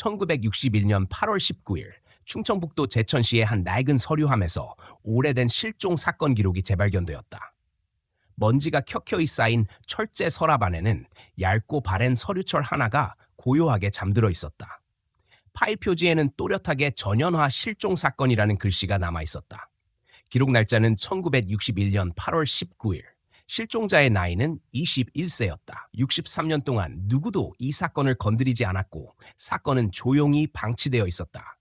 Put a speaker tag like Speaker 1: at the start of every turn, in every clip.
Speaker 1: 1961년 8월 19일 충청북도 제천시의 한 낡은 서류함에서 오래된 실종 사건 기록이 재발견되었다. 먼지가 켜켜이 쌓인 철제 서랍 안에는 얇고 바랜 서류철 하나가 고요하게 잠들어 있었다. 파일 표지에는 또렷하게 전현화 실종 사건이라는 글씨가 남아 있었다. 기록 날짜는 1961년 8월 19일. 실종자의 나이는 21세였다. 63년 동안 누구도 이 사건을 건드리지 않았고 사건은 조용히 방치되어 있었다.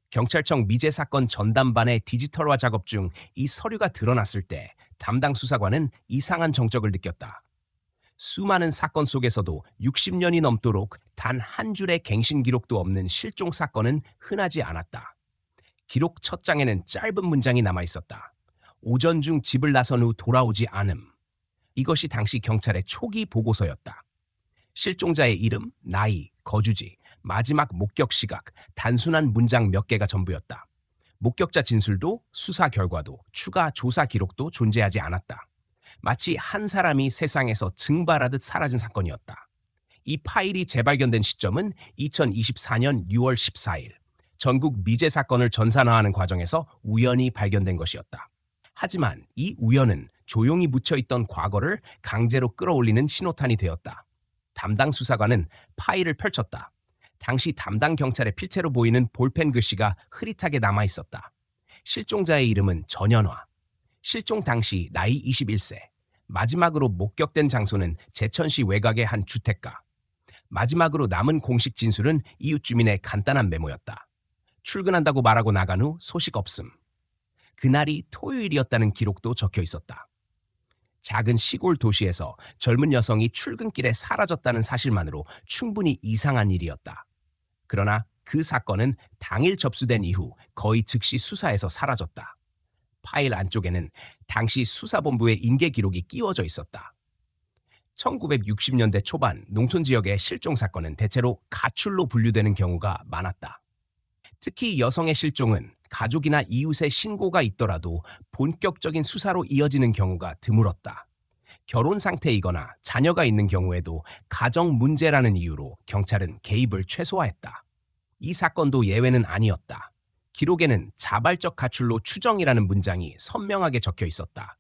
Speaker 1: 경찰청 미제사건 전담반의 디지털화 작업 중 이 서류가 드러났을 때 담당 수사관은 이상한 정적을 느꼈다. 수많은 사건 속에서도 60년이 넘도록 단 한 줄의 갱신 기록도 없는 실종 사건은 흔하지 않았다. 기록 첫 장에는 짧은 문장이 남아 있었다. 오전 중 집을 나선 후 돌아오지 않음. 이것이 당시 경찰의 초기 보고서였다. 실종자의 이름, 나이, 거주지, 마지막 목격 시각, 단순한 문장 몇 개가 전부였다. 목격자 진술도 수사 결과도 추가 조사 기록도 존재하지 않았다. 마치 한 사람이 세상에서 증발하듯 사라진 사건이었다. 이 파일이 재발견된 시점은 2024년 6월 14일. 전국 미제 사건을 전산화하는 과정에서 우연히 발견된 것이었다. 하지만 이 우연은 조용히 묻혀있던 과거를 강제로 끌어올리는 신호탄이 되었다. 담당 수사관은 파일을 펼쳤다. 당시 담당 경찰의 필체로 보이는 볼펜 글씨가 흐릿하게 남아있었다. 실종자의 이름은 전현화. 실종 당시 나이 21세. 마지막으로 목격된 장소는 제천시 외곽의 한 주택가. 마지막으로 남은 공식 진술은 이웃 주민의 간단한 메모였다. 출근한다고 말하고 나간 후 소식 없음. 그날이 토요일이었다는 기록도 적혀 있었다. 작은 시골 도시에서 젊은 여성이 출근길에 사라졌다는 사실만으로 충분히 이상한 일이었다. 그러나 그 사건은 당일 접수된 이후 거의 즉시 수사에서 사라졌다. 파일 안쪽에는 당시 수사본부의 인계 기록이 끼워져 있었다. 1960년대 초반 농촌 지역의 실종 사건은 대체로 가출로 분류되는 경우가 많았다. 특히 여성의 실종은 가족이나 이웃의 신고가 있더라도 본격적인 수사로 이어지는 경우가 드물었다. 결혼 상태이거나 자녀가 있는 경우에도 가정 문제라는 이유로 경찰은 개입을 최소화했다. 이 사건도 예외는 아니었다. 기록에는 자발적 가출로 추정이라는 문장이 선명하게 적혀 있었다.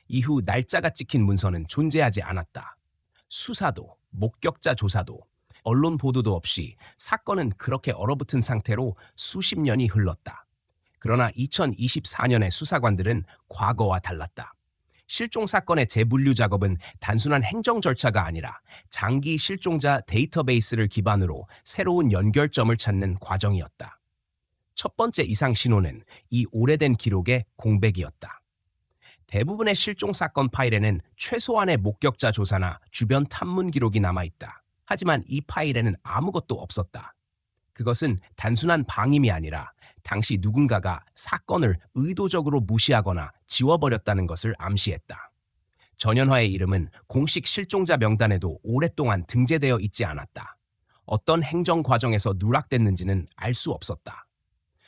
Speaker 1: 이후 날짜가 찍힌 문서는 존재하지 않았다. 수사도, 목격자 조사도, 언론 보도도 없이 사건은 그렇게 얼어붙은 상태로 수십 년이 흘렀다. 그러나 2024년의 수사관들은 과거와 달랐다. 실종 사건의 재분류 작업은 단순한 행정 절차가 아니라 장기 실종자 데이터베이스를 기반으로 새로운 연결점을 찾는 과정이었다. 첫 번째 이상 신호는 이 오래된 기록의 공백이었다. 대부분의 실종 사건 파일에는 최소한의 목격자 조사나 주변 탐문 기록이 남아있다. 하지만 이 파일에는 아무것도 없었다. 그것은 단순한 방임이 아니라 당시 누군가가 사건을 의도적으로 무시하거나 지워버렸다는 것을 암시했다. 전현화의 이름은 공식 실종자 명단에도 오랫동안 등재되어 있지 않았다. 어떤 행정 과정에서 누락됐는지는 알 수 없었다.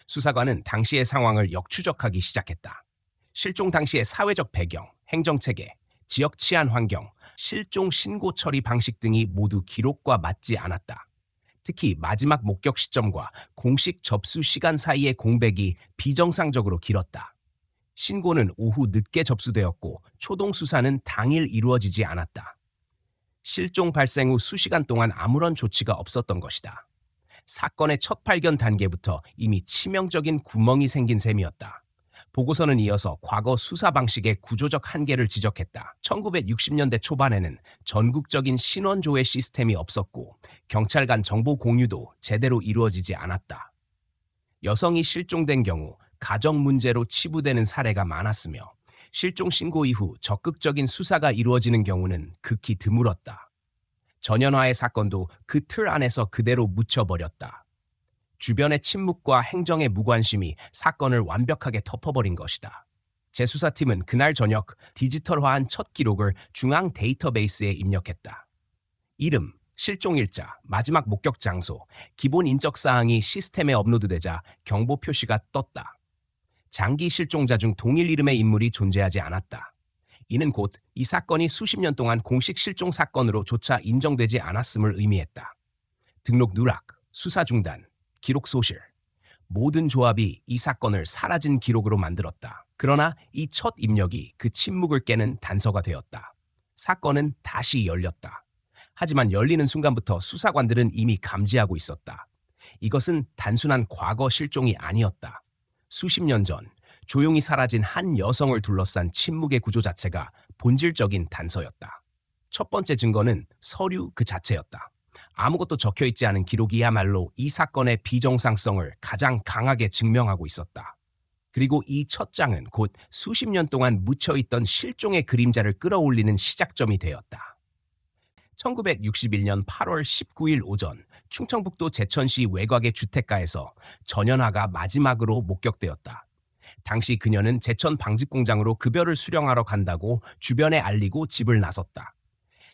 Speaker 1: 수사관은 당시의 상황을 역추적하기 시작했다. 실종 당시의 사회적 배경, 행정체계, 지역 치안 환경, 실종 신고 처리 방식 등이 모두 기록과 맞지 않았다. 특히 마지막 목격 시점과 공식 접수 시간 사이의 공백이 비정상적으로 길었다. 신고는 오후 늦게 접수되었고 초동 수사는 당일 이루어지지 않았다. 실종 발생 후 수시간 동안 아무런 조치가 없었던 것이다. 사건의 첫 발견 단계부터 이미 치명적인 구멍이 생긴 셈이었다. 보고서는 이어서 과거 수사 방식의 구조적 한계를 지적했다. 1960년대 초반에는 전국적인 신원 조회 시스템이 없었고 경찰 간 정보 공유도 제대로 이루어지지 않았다. 여성이 실종된 경우 가정 문제로 치부되는 사례가 많았으며 실종 신고 이후 적극적인 수사가 이루어지는 경우는 극히 드물었다. 전현화의 사건도 그 틀 안에서 그대로 묻혀버렸다. 주변의 침묵과 행정의 무관심이 사건을 완벽하게 덮어버린 것이다. 재수사팀은 그날 저녁 디지털화한 첫 기록을 중앙 데이터베이스에 입력했다. 이름, 실종일자, 마지막 목격 장소, 기본 인적 사항이 시스템에 업로드되자 경보 표시가 떴다. 장기 실종자 중 동일 이름의 인물이 존재하지 않았다. 이는 곧 이 사건이 수십 년 동안 공식 실종 사건으로조차 인정되지 않았음을 의미했다. 등록 누락, 수사 중단, 기록 소실. 모든 조합이 이 사건을 사라진 기록으로 만들었다. 그러나 이 첫 입력이 그 침묵을 깨는 단서가 되었다. 사건은 다시 열렸다. 하지만 열리는 순간부터 수사관들은 이미 감지하고 있었다. 이것은 단순한 과거 실종이 아니었다. 수십 년 전 조용히 사라진 한 여성을 둘러싼 침묵의 구조 자체가 본질적인 단서였다. 첫 번째 증거는 서류 그 자체였다. 아무것도 적혀 있지 않은 기록이야말로 이 사건의 비정상성을 가장 강하게 증명하고 있었다. 그리고 이 첫 장은 곧 수십 년 동안 묻혀있던 실종의 그림자를 끌어올리는 시작점이 되었다. 1961년 8월 19일 오전 충청북도 제천시 외곽의 주택가에서 전연하가 마지막으로 목격되었다. 당시 그녀는 제천 방직공장으로 급여를 수령하러 간다고 주변에 알리고 집을 나섰다.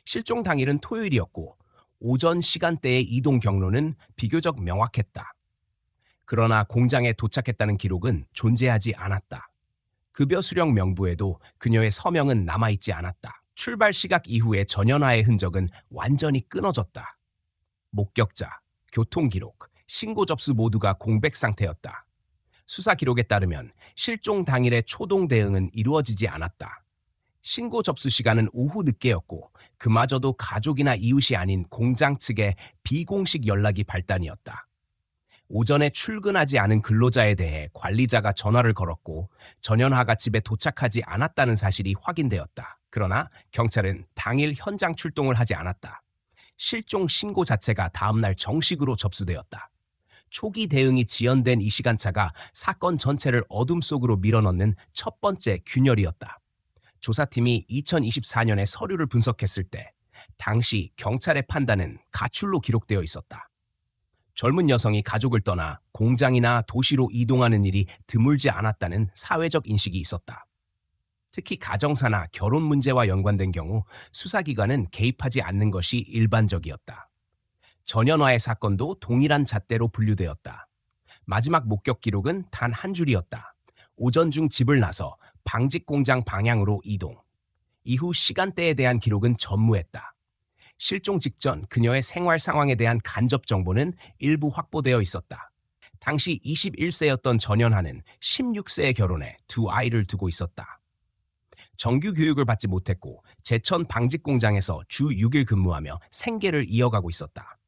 Speaker 1: 실종 당일은 토요일이었고 오전 시간대의 이동 경로는 비교적 명확했다. 그러나 공장에 도착했다는 기록은 존재하지 않았다. 급여 수령 명부에도 그녀의 서명은 남아있지 않았다. 출발 시각 이후의 전연화의 흔적은 완전히 끊어졌다. 목격자, 교통기록, 신고 접수 모두가 공백 상태였다. 수사 기록에 따르면 실종 당일의 초동 대응은 이루어지지 않았다. 신고 접수 시간은 오후 늦게였고 그마저도 가족이나 이웃이 아닌 공장 측의 비공식 연락이 발단이었다. 오전에 출근하지 않은 근로자에 대해 관리자가 전화를 걸었고 전연화가 집에 도착하지 않았다는 사실이 확인되었다. 그러나 경찰은 당일 현장 출동을 하지 않았다. 실종 신고 자체가 다음날 정식으로 접수되었다. 초기 대응이 지연된 이 시간차가 사건 전체를 어둠 속으로 밀어넣는 첫 번째 균열이었다. 조사팀이 2024년에 서류를 분석했을 때 당시 경찰의 판단은 가출로 기록되어 있었다. 젊은 여성이 가족을 떠나 공장이나 도시로 이동하는 일이 드물지 않았다는 사회적 인식이 있었다. 특히 가정사나 결혼 문제와 연관된 경우 수사기관은 개입하지 않는 것이 일반적이었다. 전연화의 사건도 동일한 잣대로 분류되었다. 마지막 목격 기록은 단 한 줄이었다. 오전 중 집을 나서 방직공장 방향으로 이동. 이후 시간대에 대한 기록은 전무했다. 실종 직전 그녀의 생활 상황에 대한 간접 정보는 일부 확보되어 있었다. 당시 21세였던 전연하는 16세에 결혼해 두 아이를 두고 있었다. 정규 교육을 받지 못했고 제천 방직공장에서 주 6일 근무하며 생계를 이어가고 있었다.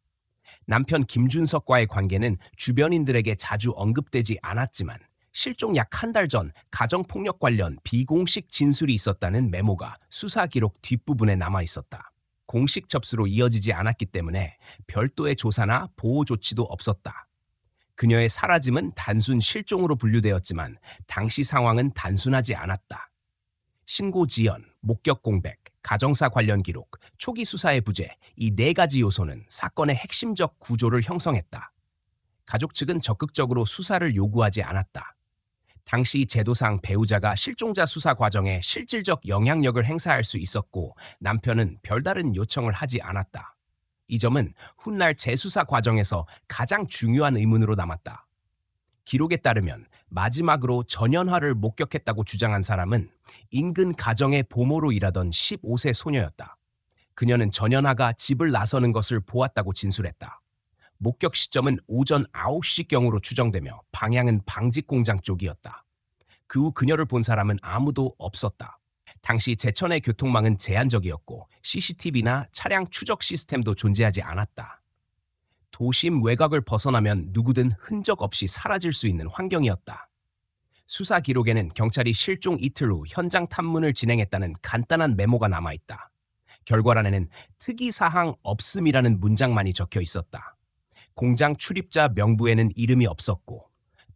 Speaker 1: 남편 김준석과의 관계는 주변인들에게 자주 언급되지 않았지만 실종 약 한 달 전 가정폭력 관련 비공식 진술이 있었다는 메모가 수사 기록 뒷부분에 남아 있었다. 공식 접수로 이어지지 않았기 때문에 별도의 조사나 보호 조치도 없었다. 그녀의 사라짐은 단순 실종으로 분류되었지만 당시 상황은 단순하지 않았다. 신고 지연, 목격 공백, 가정사 관련 기록, 초기 수사의 부재, 이 네 가지 요소는 사건의 핵심적 구조를 형성했다. 가족 측은 적극적으로 수사를 요구하지 않았다. 당시 제도상 배우자가 실종자 수사 과정에 실질적 영향력을 행사할 수 있었고 남편은 별다른 요청을 하지 않았다. 이 점은 훗날 재수사 과정에서 가장 중요한 의문으로 남았다. 기록에 따르면 마지막으로 전연화를 목격했다고 주장한 사람은 인근 가정의 보모로 일하던 15세 소녀였다. 그녀는 전연화가 집을 나서는 것을 보았다고 진술했다. 목격 시점은 오전 9시경으로 추정되며 방향은 방직공장 쪽이었다. 그 후 그녀를 본 사람은 아무도 없었다. 당시 제천의 교통망은 제한적이었고 CCTV나 차량 추적 시스템도 존재하지 않았다. 도심 외곽을 벗어나면 누구든 흔적 없이 사라질 수 있는 환경이었다. 수사 기록에는 경찰이 실종 이틀 후 현장 탐문을 진행했다는 간단한 메모가 남아있다. 결과란에는 특이사항 없음이라는 문장만이 적혀 있었다. 공장 출입자 명부에는 이름이 없었고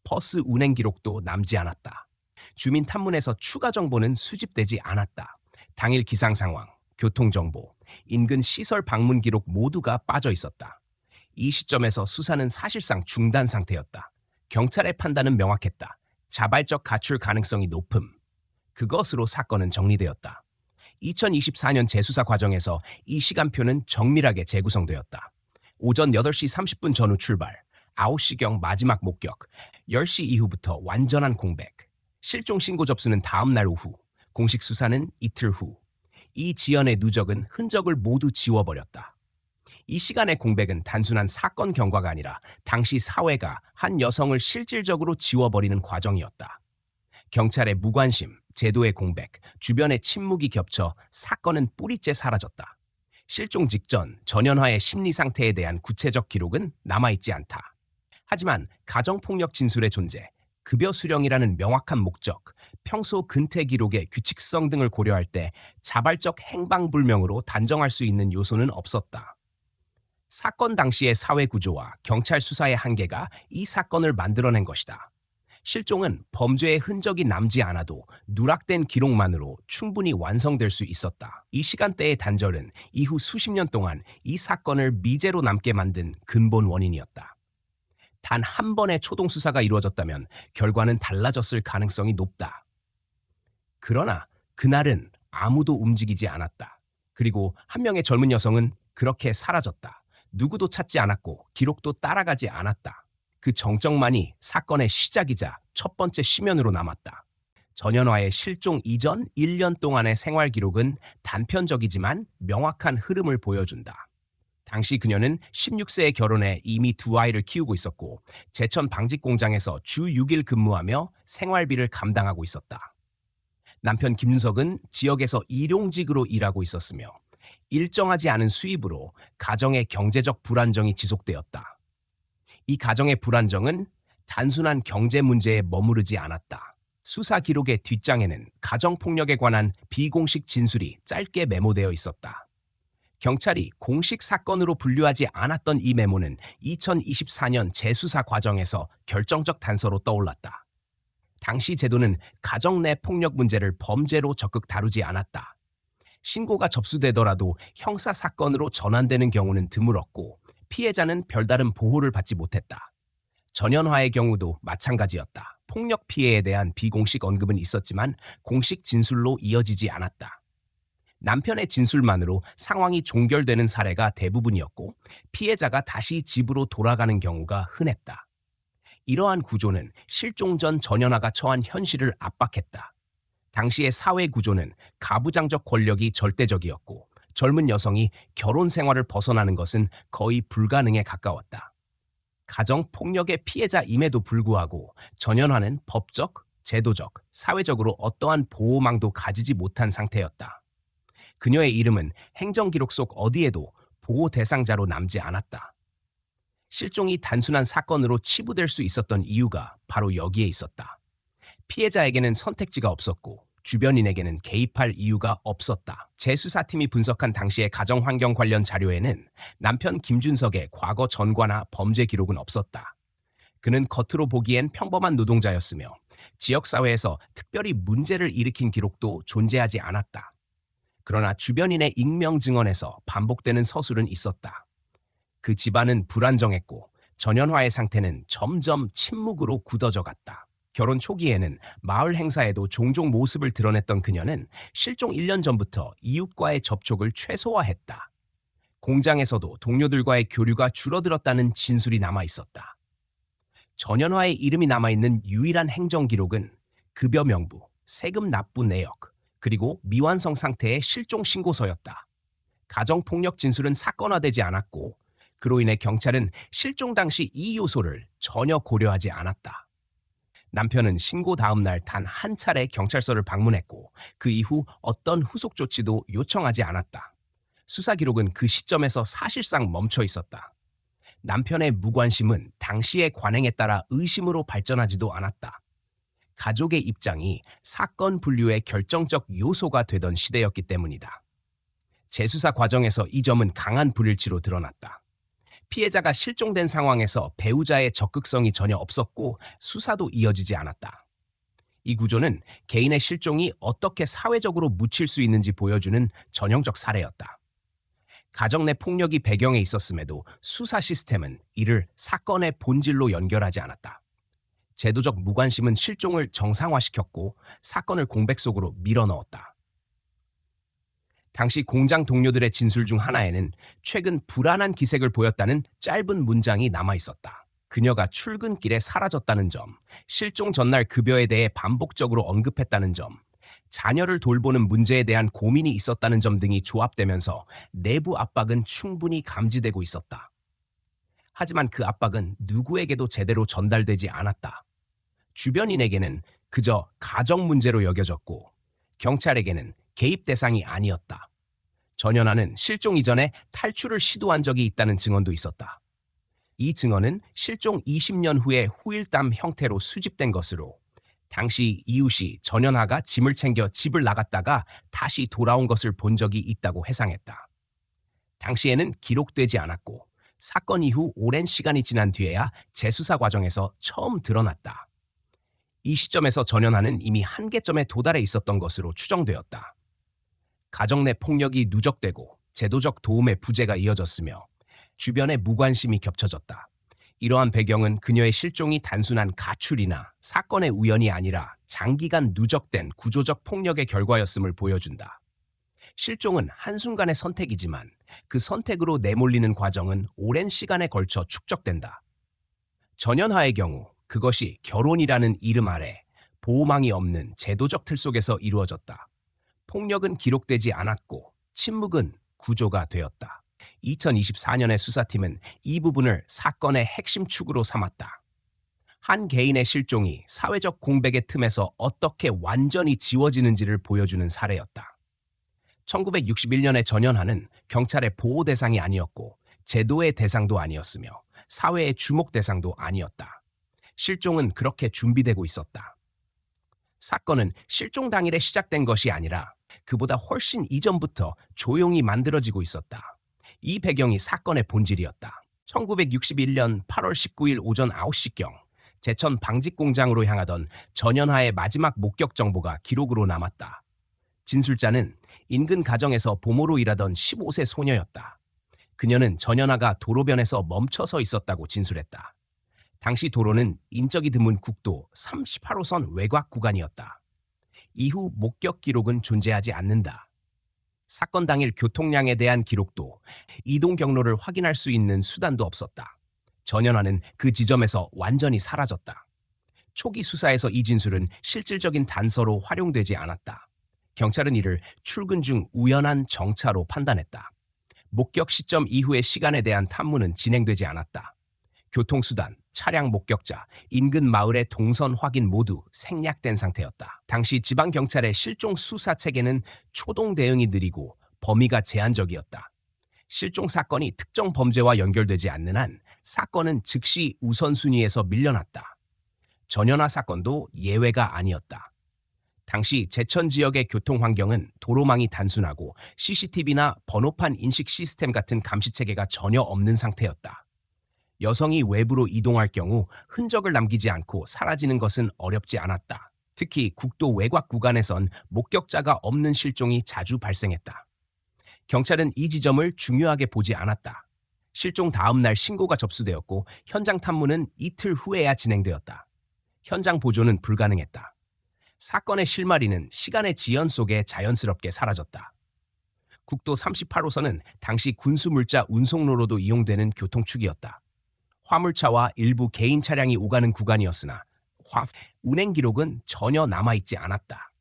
Speaker 1: 버스 운행 기록도 남지 않았다. 주민 탐문에서 추가 정보는 수집되지 않았다. 당일 기상 상황, 교통 정보, 인근 시설 방문 기록 모두가 빠져 있었다. 이 시점에서 수사는 사실상 중단 상태였다. 경찰의 판단은 명확했다. 자발적 가출 가능성이 높음. 그것으로 사건은 정리되었다. 2024년 재수사 과정에서 이 시간표는 정밀하게 재구성되었다. 오전 8시 30분 전후 출발, 9시경 마지막 목격, 10시 이후부터 완전한 공백. 실종 신고 접수는 다음 날 오후, 공식 수사는 이틀 후. 이 지연의 누적은 흔적을 모두 지워버렸다. 이 시간의 공백은 단순한 사건 경과가 아니라 당시 사회가 한 여성을 실질적으로 지워버리는 과정이었다. 경찰의 무관심, 제도의 공백, 주변의 침묵이 겹쳐 사건은 뿌리째 사라졌다. 실종 직전 전현화의 심리 상태에 대한 구체적 기록은 남아있지 않다. 하지만 가정폭력 진술의 존재, 급여 수령이라는 명확한 목적, 평소 근태 기록의 규칙성 등을 고려할 때 자발적 행방불명으로 단정할 수 있는 요소는 없었다. 사건 당시의 사회 구조와 경찰 수사의 한계가 이 사건을 만들어낸 것이다. 실종은 범죄의 흔적이 남지 않아도 누락된 기록만으로 충분히 완성될 수 있었다. 이 시간대의 단절은 이후 수십 년 동안 이 사건을 미제로 남게 만든 근본 원인이었다. 단 한 번의 초동 수사가 이루어졌다면 결과는 달라졌을 가능성이 높다. 그러나 그날은 아무도 움직이지 않았다. 그리고 한 명의 젊은 여성은 그렇게 사라졌다. 누구도 찾지 않았고 기록도 따라가지 않았다. 그 정적만이 사건의 시작이자 첫 번째 시면으로 남았다. 전현화의 실종 이전 1년 동안의 생활 기록은 단편적이지만 명확한 흐름을 보여준다. 당시 그녀는 16세에 결혼해 이미 두 아이를 키우고 있었고 제천 방직 공장에서 주 6일 근무하며 생활비를 감당하고 있었다. 남편 김윤석은 지역에서 일용직으로 일하고 있었으며 일정하지 않은 수입으로 가정의 경제적 불안정이 지속되었다. 이 가정의 불안정은 단순한 경제 문제에 머무르지 않았다. 수사 기록의 뒷장에는 가정폭력에 관한 비공식 진술이 짧게 메모되어 있었다. 경찰이 공식 사건으로 분류하지 않았던 이 메모는 2024년 재수사 과정에서 결정적 단서로 떠올랐다. 당시 제도는 가정 내 폭력 문제를 범죄로 적극 다루지 않았다. 신고가 접수되더라도 형사 사건으로 전환되는 경우는 드물었고 피해자는 별다른 보호를 받지 못했다. 전현화의 경우도 마찬가지였다. 폭력 피해에 대한 비공식 언급은 있었지만 공식 진술로 이어지지 않았다. 남편의 진술만으로 상황이 종결되는 사례가 대부분이었고 피해자가 다시 집으로 돌아가는 경우가 흔했다. 이러한 구조는 실종 전 전현화가 처한 현실을 압박했다. 당시의 사회 구조는 가부장적 권력이 절대적이었고 젊은 여성이 결혼 생활을 벗어나는 것은 거의 불가능에 가까웠다. 가정 폭력의 피해자임에도 불구하고 전현화는 법적, 제도적, 사회적으로 어떠한 보호망도 가지지 못한 상태였다. 그녀의 이름은 행정기록 속 어디에도 보호 대상자로 남지 않았다. 실종이 단순한 사건으로 치부될 수 있었던 이유가 바로 여기에 있었다. 피해자에게는 선택지가 없었고 주변인에게는 개입할 이유가 없었다. 재수사팀이 분석한 당시의 가정환경 관련 자료에는 남편 김준석의 과거 전과나 범죄 기록은 없었다. 그는 겉으로 보기엔 평범한 노동자였으며 지역사회에서 특별히 문제를 일으킨 기록도 존재하지 않았다. 그러나 주변인의 익명 증언에서 반복되는 서술은 있었다. 그 집안은 불안정했고 전현화의 상태는 점점 침묵으로 굳어져 갔다. 결혼 초기에는 마을 행사에도 종종 모습을 드러냈던 그녀는 실종 1년 전부터 이웃과의 접촉을 최소화했다. 공장에서도 동료들과의 교류가 줄어들었다는 진술이 남아 있었다. 전현화의 이름이 남아있는 유일한 행정 기록은 급여 명부, 세금 납부 내역, 그리고 미완성 상태의 실종 신고서였다. 가정폭력 진술은 사건화되지 않았고 그로 인해 경찰은 실종 당시 이 요소를 전혀 고려하지 않았다. 남편은 신고 다음 날 단 한 차례 경찰서를 방문했고 그 이후 어떤 후속 조치도 요청하지 않았다. 수사 기록은 그 시점에서 사실상 멈춰 있었다. 남편의 무관심은 당시의 관행에 따라 의심으로 발전하지도 않았다. 가족의 입장이 사건 분류의 결정적 요소가 되던 시대였기 때문이다. 재수사 과정에서 이 점은 강한 불일치로 드러났다. 피해자가 실종된 상황에서 배우자의 적극성이 전혀 없었고 수사도 이어지지 않았다. 이 구조는 개인의 실종이 어떻게 사회적으로 묻힐 수 있는지 보여주는 전형적 사례였다. 가정 내 폭력이 배경에 있었음에도 수사 시스템은 이를 사건의 본질로 연결하지 않았다. 제도적 무관심은 실종을 정상화시켰고 사건을 공백 속으로 밀어넣었다. 당시 공장 동료들의 진술 중 하나에는 최근 불안한 기색을 보였다는 짧은 문장이 남아 있었다. 그녀가 출근길에 사라졌다는 점, 실종 전날 급여에 대해 반복적으로 언급했다는 점, 자녀를 돌보는 문제에 대한 고민이 있었다는 점 등이 조합되면서 내부 압박은 충분히 감지되고 있었다. 하지만 그 압박은 누구에게도 제대로 전달되지 않았다. 주변인에게는 그저 가정 문제로 여겨졌고 경찰에게는 개입 대상이 아니었다. 전연아는 실종 이전에 탈출을 시도한 적이 있다는 증언도 있었다. 이 증언은 실종 20년 후에 후일담 형태로 수집된 것으로 당시 이웃이 전연아가 짐을 챙겨 집을 나갔다가 다시 돌아온 것을 본 적이 있다고 해상했다. 당시에는 기록되지 않았고 사건 이후 오랜 시간이 지난 뒤에야 재수사 과정에서 처음 드러났다. 이 시점에서 전연아는 이미 한계점에 도달해 있었던 것으로 추정되었다. 가정 내 폭력이 누적되고 제도적 도움의 부재가 이어졌으며 주변의 무관심이 겹쳐졌다. 이러한 배경은 그녀의 실종이 단순한 가출이나 사건의 우연이 아니라 장기간 누적된 구조적 폭력의 결과였음을 보여준다. 실종은 한순간의 선택이지만 그 선택으로 내몰리는 과정은 오랜 시간에 걸쳐 축적된다. 전연아의 경우 그것이 결혼이라는 이름 아래 보호망이 없는 제도적 틀 속에서 이루어졌다. 폭력은 기록되지 않았고 침묵은 구조가 되었다. 2024년의 수사팀은 이 부분을 사건의 핵심 축으로 삼았다. 한 개인의 실종이 사회적 공백의 틈에서 어떻게 완전히 지워지는지를 보여주는 사례였다. 1961년의 전연아는 경찰의 보호 대상이 아니었고 제도의 대상도 아니었으며 사회의 주목 대상도 아니었다. 실종은 그렇게 준비되고 있었다. 사건은 실종 당일에 시작된 것이 아니라 그보다 훨씬 이전부터 조용히 만들어지고 있었다. 이 배경이 사건의 본질이었다. 1961년 8월 19일 오전 9시경 제천 방직공장으로 향하던 전연아의 마지막 목격 정보가 기록으로 남았다. 진술자는 인근 가정에서 보모로 일하던 15세 소녀였다. 그녀는 전연아가 도로변에서 멈춰서 있었다고 진술했다. 당시 도로는 인적이 드문 국도 38호선 외곽 구간이었다. 이후 목격 기록은 존재하지 않는다. 사건 당일 교통량에 대한 기록도 이동 경로를 확인할 수 있는 수단도 없었다. 전연아는 그 지점에서 완전히 사라졌다. 초기 수사에서 이 진술은 실질적인 단서로 활용되지 않았다. 경찰은 이를 출근 중 우연한 정차로 판단했다. 목격 시점 이후의 시간에 대한 탐문은 진행되지 않았다. 교통수단, 차량 목격자, 인근 마을의 동선 확인 모두 생략된 상태였다. 당시 지방경찰의 실종 수사 체계는 초동 대응이 느리고 범위가 제한적이었다. 실종 사건이 특정 범죄와 연결되지 않는 한 사건은 즉시 우선순위에서 밀려났다. 전연아 사건도 예외가 아니었다. 당시 제천 지역의 교통 환경은 도로망이 단순하고 CCTV나 번호판 인식 시스템 같은 감시 체계가 전혀 없는 상태였다. 여성이 외부로 이동할 경우 흔적을 남기지 않고 사라지는 것은 어렵지 않았다. 특히 국도 외곽 구간에선 목격자가 없는 실종이 자주 발생했다. 경찰은 이 지점을 중요하게 보지 않았다. 실종 다음 날 신고가 접수되었고 현장 탐문은 이틀 후에야 진행되었다. 현장 보존은 불가능했다. 사건의 실마리는 시간의 지연 속에 자연스럽게 사라졌다. 국도 38호선은 당시 군수물자 운송로로도 이용되는 교통축이었다. 화물차와 일부 개인 차량이 오가는 구간이었으나 운행 기록은 전혀 남아있지 않았다.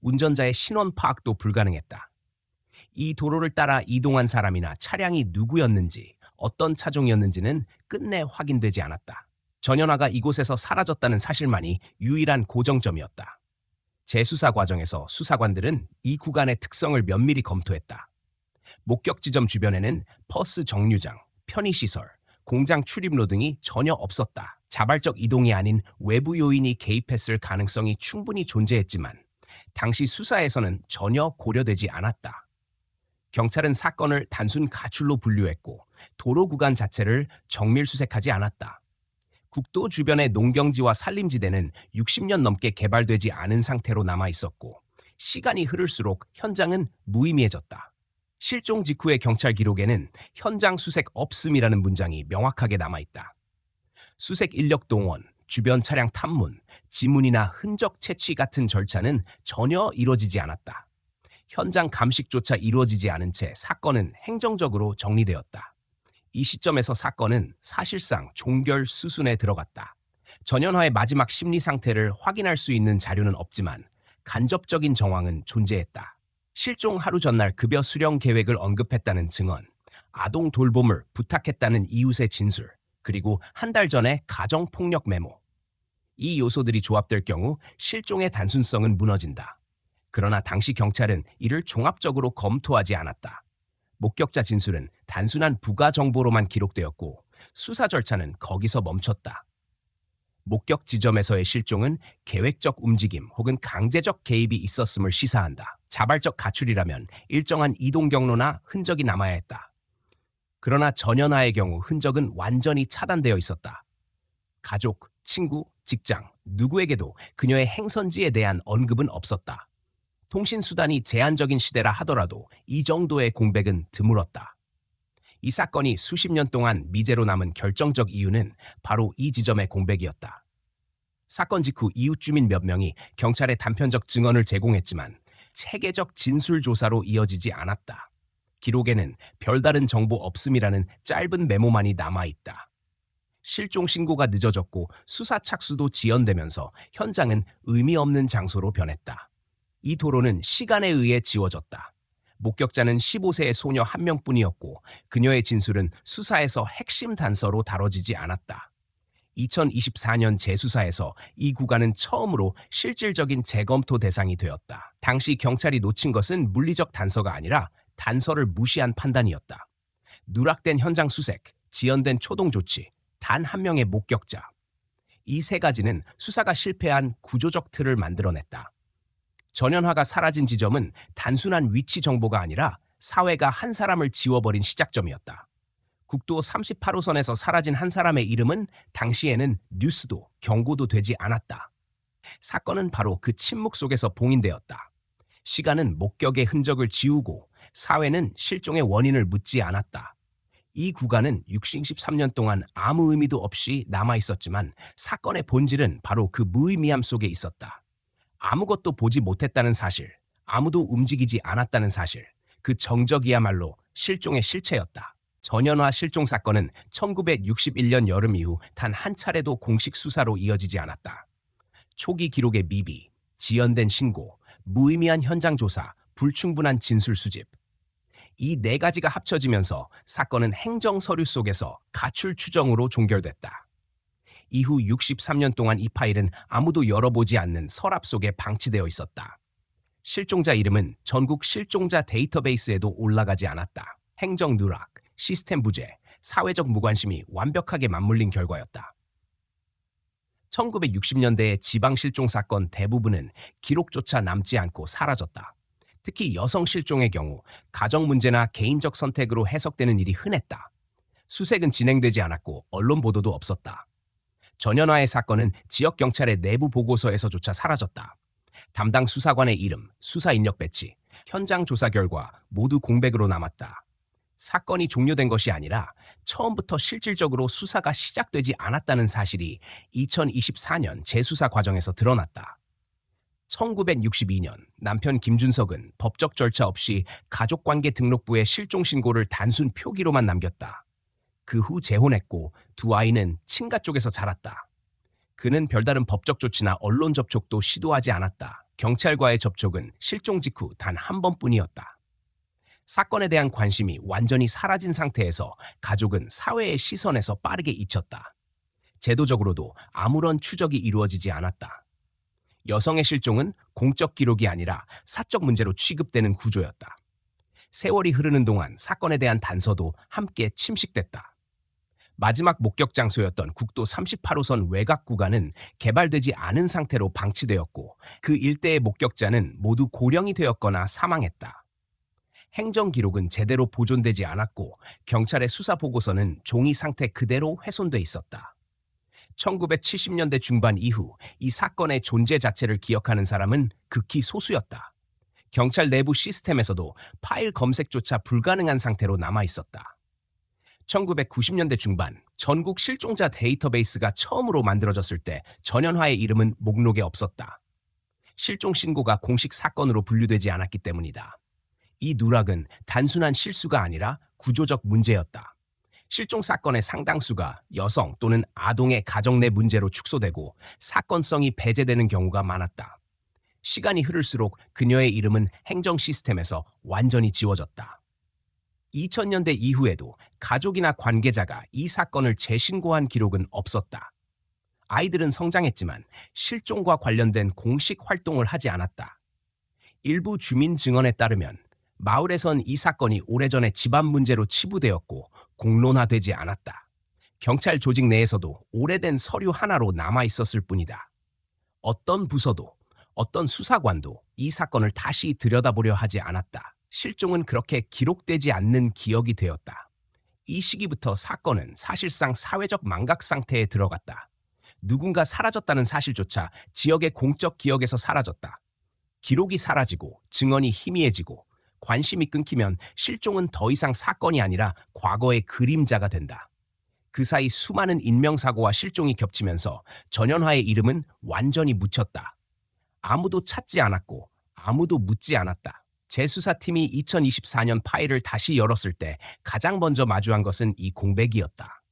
Speaker 1: 운전자의 신원 파악도 불가능했다. 이 도로를 따라 이동한 사람이나 차량이 누구였는지, 어떤 차종이었는지는 끝내 확인되지 않았다. 전연아가 이곳에서 사라졌다는 사실만이 유일한 고정점이었다. 재수사 과정에서 수사관들은 이 구간의 특성을 면밀히 검토했다. 목격 지점 주변에는 버스 정류장, 편의시설, 공장 출입로 등이 전혀 없었다. 자발적 이동이 아닌 외부 요인이 개입했을 가능성이 충분히 존재했지만 당시 수사에서는 전혀 고려되지 않았다. 경찰은 사건을 단순 가출로 분류했고 도로 구간 자체를 정밀 수색하지 않았다. 국도 주변의 농경지와 산림지대는 60년 넘게 개발되지 않은 상태로 남아 있었고 시간이 흐를수록 현장은 무의미해졌다. 실종 직후의 경찰 기록에는 현장 수색 없음이라는 문장이 명확하게 남아있다. 수색 인력 동원, 주변 차량 탐문, 지문이나 흔적 채취 같은 절차는 전혀 이루어지지 않았다. 현장 감식조차 이루어지지 않은 채 사건은 행정적으로 정리되었다. 이 시점에서 사건은 사실상 종결 수순에 들어갔다. 전연아의 마지막 심리 상태를 확인할 수 있는 자료는 없지만 간접적인 정황은 존재했다. 실종 하루 전날 급여 수령 계획을 언급했다는 증언, 아동 돌봄을 부탁했다는 이웃의 진술, 그리고 한 달 전에 가정폭력 메모. 이 요소들이 조합될 경우 실종의 단순성은 무너진다. 그러나 당시 경찰은 이를 종합적으로 검토하지 않았다. 목격자 진술은 단순한 부가 정보로만 기록되었고 수사 절차는 거기서 멈췄다. 목격 지점에서의 실종은 계획적 움직임 혹은 강제적 개입이 있었음을 시사한다. 자발적 가출이라면 일정한 이동 경로나 흔적이 남아야 했다. 그러나 전현아의 경우 흔적은 완전히 차단되어 있었다. 가족, 친구, 직장, 누구에게도 그녀의 행선지에 대한 언급은 없었다. 통신수단이 제한적인 시대라 하더라도 이 정도의 공백은 드물었다. 이 사건이 수십 년 동안 미제로 남은 결정적 이유는 바로 이 지점의 공백이었다. 사건 직후 이웃 주민 몇 명이 경찰에 단편적 증언을 제공했지만 체계적 진술 조사로 이어지지 않았다. 기록에는 별다른 정보 없음이라는 짧은 메모만이 남아있다. 실종 신고가 늦어졌고 수사 착수도 지연되면서 현장은 의미 없는 장소로 변했다. 이 도로는 시간에 의해 지워졌다. 목격자는 15세의 소녀 한 명뿐이었고 그녀의 진술은 수사에서 핵심 단서로 다뤄지지 않았다. 2024년 재수사에서 이 구간은 처음으로 실질적인 재검토 대상이 되었다. 당시 경찰이 놓친 것은 물리적 단서가 아니라 단서를 무시한 판단이었다. 누락된 현장 수색, 지연된 초동 조치, 단 한 명의 목격자. 이 세 가지는 수사가 실패한 구조적 틀을 만들어냈다. 전현화가 사라진 지점은 단순한 위치 정보가 아니라 사회가 한 사람을 지워버린 시작점이었다. 국도 38호선에서 사라진 한 사람의 이름은 당시에는 뉴스도 경고도 되지 않았다. 사건은 바로 그 침묵 속에서 봉인되었다. 시간은 목격의 흔적을 지우고 사회는 실종의 원인을 묻지 않았다. 이 구간은 63년 동안 아무 의미도 없이 남아있었지만 사건의 본질은 바로 그 무의미함 속에 있었다. 아무것도 보지 못했다는 사실, 아무도 움직이지 않았다는 사실, 그 정적이야말로 실종의 실체였다. 전현화 실종 사건은 1961년 여름 이후 단 한 차례도 공식 수사로 이어지지 않았다. 초기 기록의 미비, 지연된 신고, 무의미한 현장 조사, 불충분한 진술 수집. 이 네 가지가 합쳐지면서 사건은 행정 서류 속에서 가출 추정으로 종결됐다. 이후 63년 동안 이 파일은 아무도 열어보지 않는 서랍 속에 방치되어 있었다. 실종자 이름은 전국 실종자 데이터베이스에도 올라가지 않았다. 행정 누락, 시스템 부재, 사회적 무관심이 완벽하게 맞물린 결과였다. 1960년대의 지방 실종 사건 대부분은 기록조차 남지 않고 사라졌다. 특히 여성 실종의 경우 가정 문제나 개인적 선택으로 해석되는 일이 흔했다. 수색은 진행되지 않았고 언론 보도도 없었다. 전현화의 사건은 지역 경찰의 내부 보고서에서조차 사라졌다. 담당 수사관의 이름, 수사 인력 배치, 현장 조사 결과 모두 공백으로 남았다. 사건이 종료된 것이 아니라 처음부터 실질적으로 수사가 시작되지 않았다는 사실이 2024년 재수사 과정에서 드러났다. 1962년 남편 김준석은 법적 절차 없이 가족관계 등록부에 실종 신고를 단순 표기로만 남겼다. 그 후 재혼했고 두 아이는 친가 쪽에서 자랐다. 그는 별다른 법적 조치나 언론 접촉도 시도하지 않았다. 경찰과의 접촉은 실종 직후 단 한 번뿐이었다. 사건에 대한 관심이 완전히 사라진 상태에서 가족은 사회의 시선에서 빠르게 잊혔다. 제도적으로도 아무런 추적이 이루어지지 않았다. 여성의 실종은 공적 기록이 아니라 사적 문제로 취급되는 구조였다. 세월이 흐르는 동안 사건에 대한 단서도 함께 침식됐다. 마지막 목격 장소였던 국도 38호선 외곽 구간은 개발되지 않은 상태로 방치되었고 그 일대의 목격자는 모두 고령이 되었거나 사망했다. 행정 기록은 제대로 보존되지 않았고 경찰의 수사 보고서는 종이 상태 그대로 훼손돼 있었다. 1970년대 중반 이후 이 사건의 존재 자체를 기억하는 사람은 극히 소수였다. 경찰 내부 시스템에서도 파일 검색조차 불가능한 상태로 남아 있었다. 1990년대 중반 전국 실종자 데이터베이스가 처음으로 만들어졌을 때 전현화의 이름은 목록에 없었다. 실종 신고가 공식 사건으로 분류되지 않았기 때문이다. 이 누락은 단순한 실수가 아니라 구조적 문제였다. 실종 사건의 상당수가 여성 또는 아동의 가정 내 문제로 축소되고 사건성이 배제되는 경우가 많았다. 시간이 흐를수록 그녀의 이름은 행정 시스템에서 완전히 지워졌다. 2000년대 이후에도 가족이나 관계자가 이 사건을 재신고한 기록은 없었다. 아이들은 성장했지만 실종과 관련된 공식 활동을 하지 않았다. 일부 주민 증언에 따르면 마을에선 이 사건이 오래전에 집안 문제로 치부되었고 공론화되지 않았다. 경찰 조직 내에서도 오래된 서류 하나로 남아 있었을 뿐이다. 어떤 부서도 어떤 수사관도 이 사건을 다시 들여다보려 하지 않았다. 실종은 그렇게 기록되지 않는 기억이 되었다. 이 시기부터 사건은 사실상 사회적 망각 상태에 들어갔다. 누군가 사라졌다는 사실조차 지역의 공적 기억에서 사라졌다. 기록이 사라지고 증언이 희미해지고 관심이 끊기면 실종은 더 이상 사건이 아니라 과거의 그림자가 된다. 그 사이 수많은 인명사고와 실종이 겹치면서 전현화의 이름은 완전히 묻혔다. 아무도 찾지 않았고 아무도 묻지 않았다. 재수사팀이 2024년 파일을 다시 열었을 때 가장 먼저 마주한 것은 이 공백이었다.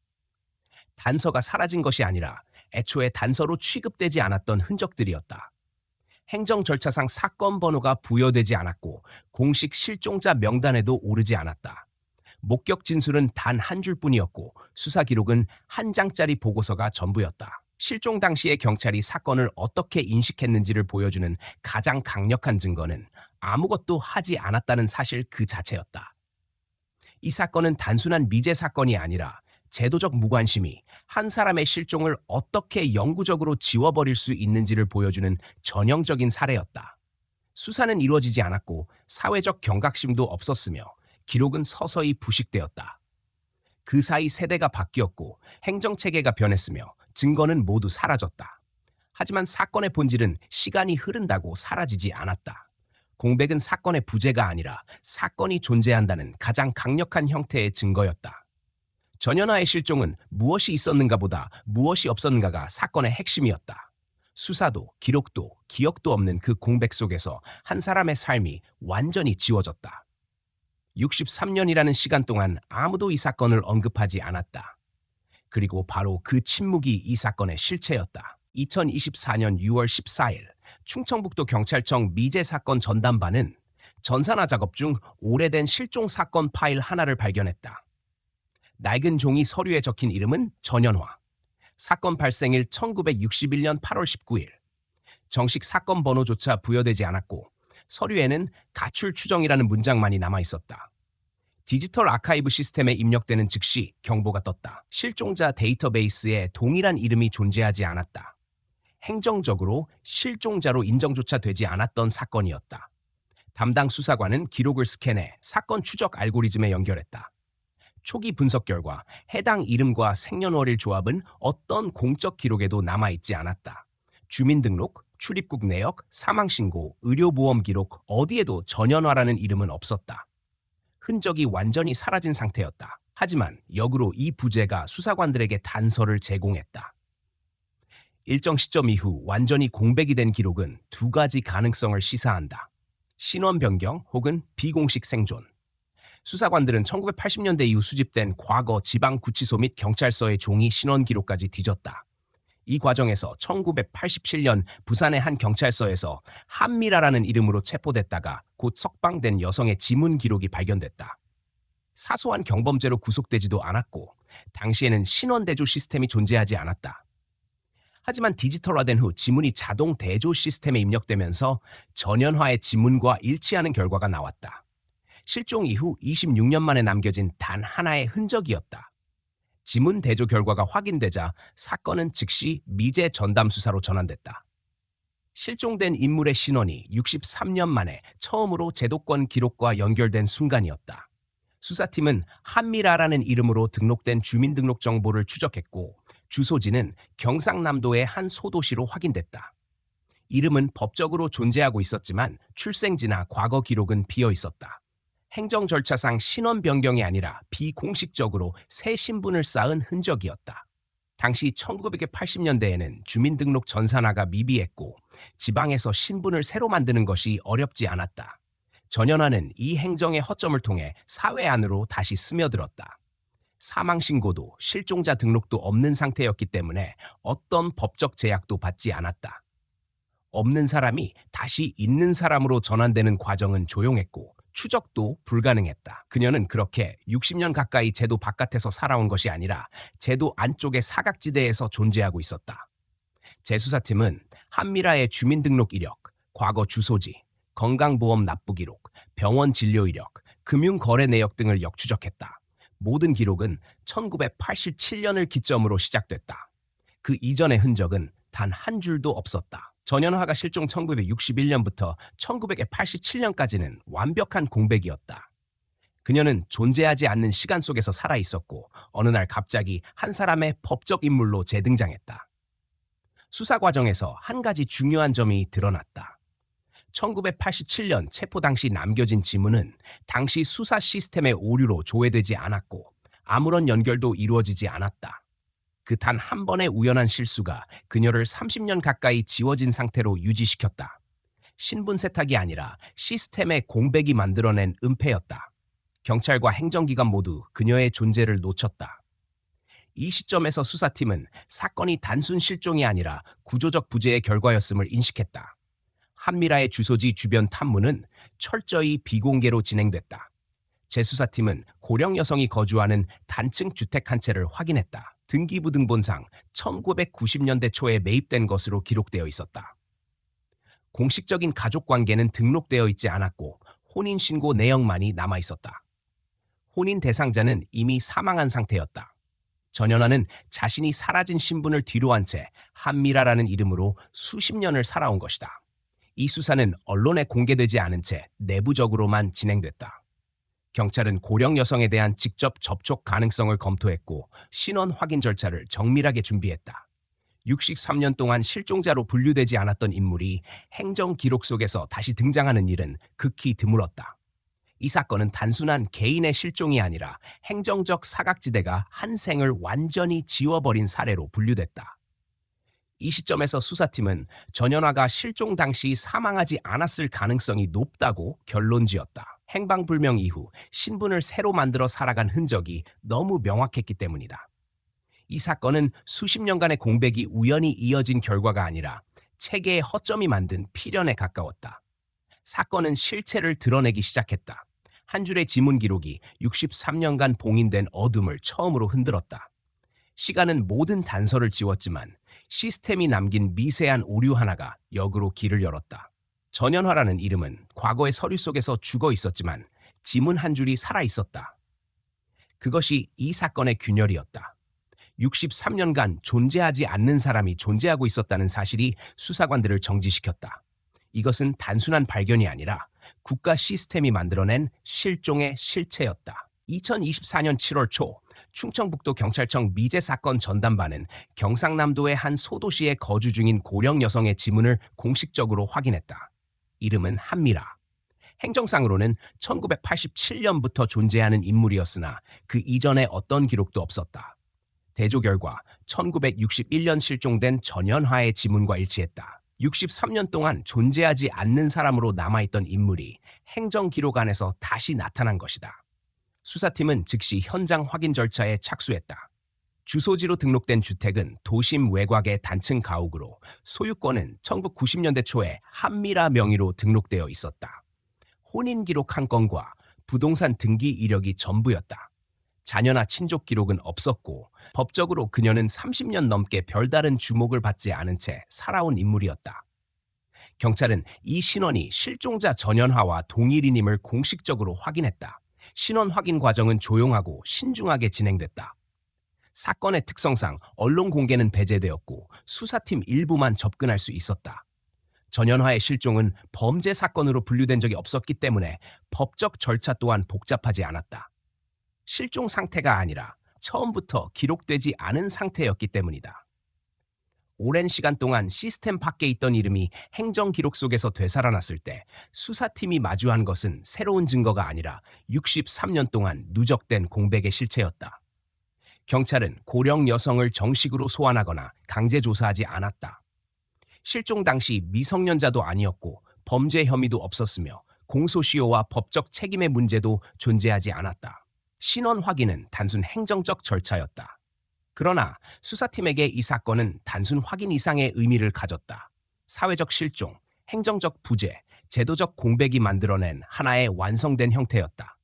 Speaker 1: 단서가 사라진 것이 아니라 애초에 단서로 취급되지 않았던 흔적들이었다. 행정 절차상 사건 번호가 부여되지 않았고 공식 실종자 명단에도 오르지 않았다. 목격 진술은 단 한 줄뿐이었고 수사 기록은 한 장짜리 보고서가 전부였다. 실종 당시의 경찰이 사건을 어떻게 인식했는지를 보여주는 가장 강력한 증거는 아무것도 하지 않았다는 사실 그 자체였다. 이 사건은 단순한 미제 사건이 아니라 제도적 무관심이 한 사람의 실종을 어떻게 영구적으로 지워버릴 수 있는지를 보여주는 전형적인 사례였다. 수사는 이루어지지 않았고 사회적 경각심도 없었으며 기록은 서서히 부식되었다. 그 사이 세대가 바뀌었고 행정체계가 변했으며 증거는 모두 사라졌다. 하지만 사건의 본질은 시간이 흐른다고 사라지지 않았다. 공백은 사건의 부재가 아니라 사건이 존재한다는 가장 강력한 형태의 증거였다. 전현아의 실종은 무엇이 있었는가 보다 무엇이 없었는가가 사건의 핵심이었다. 수사도 기록도 기억도 없는 그 공백 속에서 한 사람의 삶이 완전히 지워졌다. 63년이라는 시간 동안 아무도 이 사건을 언급하지 않았다. 그리고 바로 그 침묵이 이 사건의 실체였다. 2024년 6월 14일 충청북도 경찰청 미제 사건 전담반은 전산화 작업 중 오래된 실종 사건 파일 하나를 발견했다. 낡은 종이 서류에 적힌 이름은 전현화. 사건 발생일 1961년 8월 19일. 정식 사건 번호조차 부여되지 않았고 서류에는 가출 추정이라는 문장만이 남아 있었다. 디지털 아카이브 시스템에 입력되는 즉시 경보가 떴다. 실종자 데이터베이스에 동일한 이름이 존재하지 않았다. 행정적으로 실종자로 인정조차 되지 않았던 사건이었다. 담당 수사관은 기록을 스캔해 사건 추적 알고리즘에 연결했다. 초기 분석 결과 해당 이름과 생년월일 조합은 어떤 공적 기록에도 남아있지 않았다. 주민등록, 출입국 내역, 사망신고, 의료보험 기록 어디에도 전현화라는 이름은 없었다. 흔적이 완전히 사라진 상태였다. 하지만 역으로 이 부재가 수사관들에게 단서를 제공했다. 일정 시점 이후 완전히 공백이 된 기록은 두 가지 가능성을 시사한다. 신원 변경 혹은 비공식 생존. 수사관들은 1980년대 이후 수집된 과거 지방구치소 및 경찰서의 종이 신원 기록까지 뒤졌다. 이 과정에서 1987년 부산의 한 경찰서에서 한미라라는 이름으로 체포됐다가 곧 석방된 여성의 지문 기록이 발견됐다. 사소한 경범죄로 구속되지도 않았고 당시에는 신원 대조 시스템이 존재하지 않았다. 하지만 디지털화된 후 지문이 자동 대조 시스템에 입력되면서 전현화의 지문과 일치하는 결과가 나왔다. 실종 이후 26년 만에 남겨진 단 하나의 흔적이었다. 지문 대조 결과가 확인되자 사건은 즉시 미제 전담 수사로 전환됐다. 실종된 인물의 신원이 63년 만에 처음으로 제도권 기록과 연결된 순간이었다. 수사팀은 한미라라는 이름으로 등록된 주민등록 정보를 추적했고 주소지는 경상남도의 한 소도시로 확인됐다. 이름은 법적으로 존재하고 있었지만 출생지나 과거 기록은 비어 있었다. 행정 절차상 신원 변경이 아니라 비공식적으로 새 신분을 쌓은 흔적이었다. 당시 1980년대에는 주민등록 전산화가 미비했고 지방에서 신분을 새로 만드는 것이 어렵지 않았다. 전현화는 이 행정의 허점을 통해 사회 안으로 다시 스며들었다. 사망신고도 실종자 등록도 없는 상태였기 때문에 어떤 법적 제약도 받지 않았다. 없는 사람이 다시 있는 사람으로 전환되는 과정은 조용했고 추적도 불가능했다. 그녀는 그렇게 60년 가까이 제도 바깥에서 살아온 것이 아니라 제도 안쪽의 사각지대에서 존재하고 있었다. 재수사팀은 한미라의 주민등록 이력, 과거 주소지, 건강보험 납부 기록, 병원 진료 이력, 금융거래 내역 등을 역추적했다. 모든 기록은 1987년을 기점으로 시작됐다. 그 이전의 흔적은 단 한 줄도 없었다. 전현화가 실종 1961년부터 1987년까지는 완벽한 공백이었다. 그녀는 존재하지 않는 시간 속에서 살아 있었고 어느 날 갑자기 한 사람의 법적 인물로 재등장했다. 수사 과정에서 한 가지 중요한 점이 드러났다. 1987년 체포 당시 남겨진 지문은 당시 수사 시스템의 오류로 조회되지 않았고 아무런 연결도 이루어지지 않았다. 그 단 한 번의 우연한 실수가 그녀를 30년 가까이 지워진 상태로 유지시켰다. 신분 세탁이 아니라 시스템의 공백이 만들어낸 은폐였다. 경찰과 행정기관 모두 그녀의 존재를 놓쳤다. 이 시점에서 수사팀은 사건이 단순 실종이 아니라 구조적 부재의 결과였음을 인식했다. 한미라의 주소지 주변 탐문은 철저히 비공개로 진행됐다. 재수사팀은 고령 여성이 거주하는 단층 주택 한 채를 확인했다. 등기부등본상 1990년대 초에 매입된 것으로 기록되어 있었다. 공식적인 가족 관계는 등록되어 있지 않았고 혼인신고 내역만이 남아 있었다. 혼인 대상자는 이미 사망한 상태였다. 전현아는 자신이 사라진 신분을 뒤로한 채 한미라라는 이름으로 수십 년을 살아온 것이다. 이 수사는 언론에 공개되지 않은 채 내부적으로만 진행됐다. 경찰은 고령 여성에 대한 직접 접촉 가능성을 검토했고 신원 확인 절차를 정밀하게 준비했다. 63년 동안 실종자로 분류되지 않았던 인물이 행정 기록 속에서 다시 등장하는 일은 극히 드물었다. 이 사건은 단순한 개인의 실종이 아니라 행정적 사각지대가 한 생을 완전히 지워버린 사례로 분류됐다. 이 시점에서 수사팀은 전현아가 실종 당시 사망하지 않았을 가능성이 높다고 결론지었다. 행방불명 이후 신분을 새로 만들어 살아간 흔적이 너무 명확했기 때문이다. 이 사건은 수십 년간의 공백이 우연히 이어진 결과가 아니라 체계의 허점이 만든 필연에 가까웠다. 사건은 실체를 드러내기 시작했다. 한 줄의 지문 기록이 63년간 봉인된 어둠을 처음으로 흔들었다. 시간은 모든 단서를 지웠지만 시스템이 남긴 미세한 오류 하나가 역으로 길을 열었다. 전현화라는 이름은 과거의 서류 속에서 죽어 있었지만 지문 한 줄이 살아 있었다. 그것이 이 사건의 균열이었다. 63년간 존재하지 않는 사람이 존재하고 있었다는 사실이 수사관들을 정지시켰다. 이것은 단순한 발견이 아니라 국가 시스템이 만들어낸 실종의 실체였다. 2024년 7월 초 충청북도 경찰청 미제 사건 전담반은 경상남도의 한 소도시에 거주 중인 고령 여성의 지문을 공식적으로 확인했다. 이름은 한미라. 행정상으로는 1987년부터 존재하는 인물이었으나 그 이전에 어떤 기록도 없었다. 대조 결과 1961년 실종된 전현화의 지문과 일치했다. 63년 동안 존재하지 않는 사람으로 남아있던 인물이 행정기록 안에서 다시 나타난 것이다. 수사팀은 즉시 현장 확인 절차에 착수했다. 주소지로 등록된 주택은 도심 외곽의 단층 가옥으로 소유권은 1990년대 초에 한미라 명의로 등록되어 있었다. 혼인 기록 한 건과 부동산 등기 이력이 전부였다. 자녀나 친족 기록은 없었고 법적으로 그녀는 30년 넘게 별다른 주목을 받지 않은 채 살아온 인물이었다. 경찰은 이 신원이 실종자 전현화와 동일인임을 공식적으로 확인했다. 신원 확인 과정은 조용하고 신중하게 진행됐다. 사건의 특성상 언론 공개는 배제되었고 수사팀 일부만 접근할 수 있었다. 전현화의 실종은 범죄 사건으로 분류된 적이 없었기 때문에 법적 절차 또한 복잡하지 않았다. 실종 상태가 아니라 처음부터 기록되지 않은 상태였기 때문이다. 오랜 시간 동안 시스템 밖에 있던 이름이 행정 기록 속에서 되살아났을 때 수사팀이 마주한 것은 새로운 증거가 아니라 63년 동안 누적된 공백의 실체였다. 경찰은 고령 여성을 정식으로 소환하거나 강제 조사하지 않았다. 실종 당시 미성년자도 아니었고 범죄 혐의도 없었으며 공소시효와 법적 책임의 문제도 존재하지 않았다. 신원 확인은 단순 행정적 절차였다. 그러나 수사팀에게 이 사건은 단순 확인 이상의 의미를 가졌다. 사회적 실종, 행정적 부재, 제도적 공백이 만들어낸 하나의 완성된 형태였다.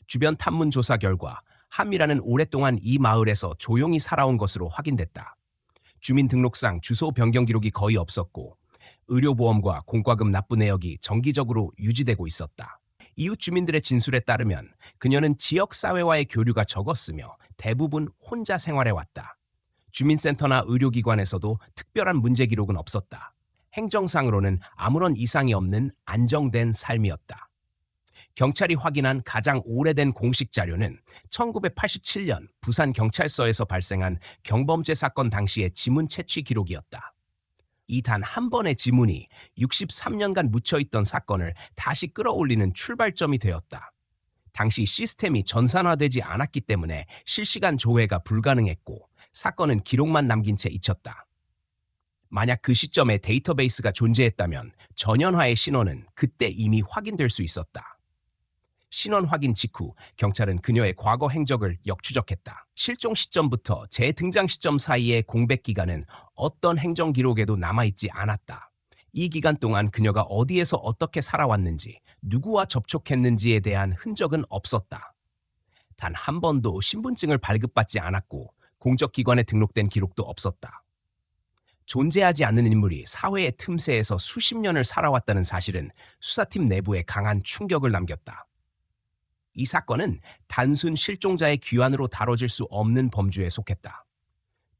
Speaker 1: 주변 탐문 조사 결과 한미라는 오랫동안 이 마을에서 조용히 살아온 것으로 확인됐다. 주민등록상 주소 변경 기록이 거의 없었고 의료보험과 공과금 납부 내역이 정기적으로 유지되고 있었다. 이웃 주민들의 진술에 따르면 그녀는 지역사회와의 교류가 적었으며 대부분 혼자 생활해왔다. 주민센터나 의료기관에서도 특별한 문제 기록은 없었다. 행정상으로는 아무런 이상이 없는 안정된 삶이었다. 경찰이 확인한 가장 오래된 공식 자료는 1987년 부산경찰서에서 발생한 경범죄 사건 당시의 지문 채취 기록이었다. 이 단 한 번의 지문이 63년간 묻혀있던 사건을 다시 끌어올리는 출발점이 되었다. 당시 시스템이 전산화되지 않았기 때문에 실시간 조회가 불가능했고 사건은 기록만 남긴 채 잊혔다. 만약 그 시점에 데이터베이스가 존재했다면 전연화의 신원은 그때 이미 확인될 수 있었다. 신원 확인 직후 경찰은 그녀의 과거 행적을 역추적했다. 실종 시점부터 재등장 시점 사이의 공백 기간은 어떤 행정 기록에도 남아있지 않았다. 이 기간 동안 그녀가 어디에서 어떻게 살아왔는지, 누구와 접촉했는지에 대한 흔적은 없었다. 단 한 번도 신분증을 발급받지 않았고 공적기관에 등록된 기록도 없었다. 존재하지 않는 인물이 사회의 틈새에서 수십 년을 살아왔다는 사실은 수사팀 내부에 강한 충격을 남겼다. 이 사건은 단순 실종자의 귀환으로 다뤄질 수 없는 범주에 속했다.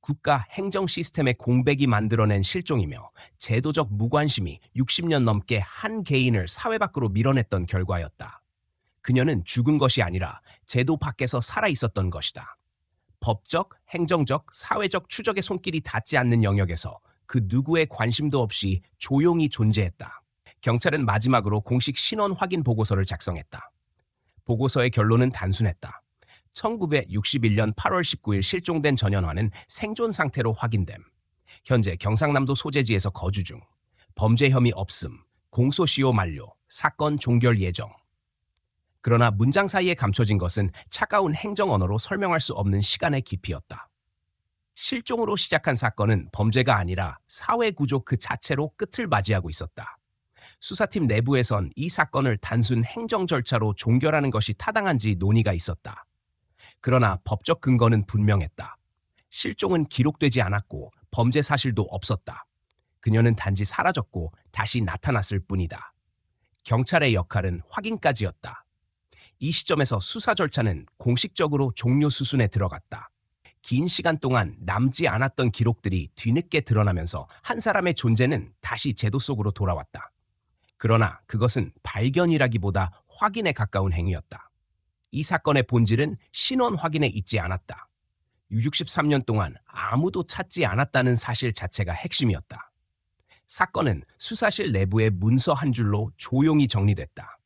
Speaker 1: 국가 행정 시스템의 공백이 만들어낸 실종이며 제도적 무관심이 60년 넘게 한 개인을 사회 밖으로 밀어냈던 결과였다. 그녀는 죽은 것이 아니라 제도 밖에서 살아 있었던 것이다. 법적, 행정적, 사회적 추적의 손길이 닿지 않는 영역에서 그 누구의 관심도 없이 조용히 존재했다. 경찰은 마지막으로 공식 신원 확인 보고서를 작성했다. 보고서의 결론은 단순했다. 1961년 8월 19일 실종된 전연화는 생존 상태로 확인됨. 현재 경상남도 소재지에서 거주 중. 범죄 혐의 없음. 공소시효 만료. 사건 종결 예정. 그러나 문장 사이에 감춰진 것은 차가운 행정 언어로 설명할 수 없는 시간의 깊이였다. 실종으로 시작한 사건은 범죄가 아니라 사회 구조 그 자체로 끝을 맞이하고 있었다. 수사팀 내부에선 이 사건을 단순 행정 절차로 종결하는 것이 타당한지 논의가 있었다. 그러나 법적 근거는 분명했다. 실종은 기록되지 않았고 범죄 사실도 없었다. 그녀는 단지 사라졌고 다시 나타났을 뿐이다. 경찰의 역할은 확인까지였다. 이 시점에서 수사 절차는 공식적으로 종료 수순에 들어갔다. 긴 시간 동안 남지 않았던 기록들이 뒤늦게 드러나면서 한 사람의 존재는 다시 제도 속으로 돌아왔다. 그러나 그것은 발견이라기보다 확인에 가까운 행위였다. 이 사건의 본질은 신원 확인에 있지 않았다. 63년 동안 아무도 찾지 않았다는 사실 자체가 핵심이었다. 사건은 수사실 내부의 문서 한 줄로 조용히 정리됐다.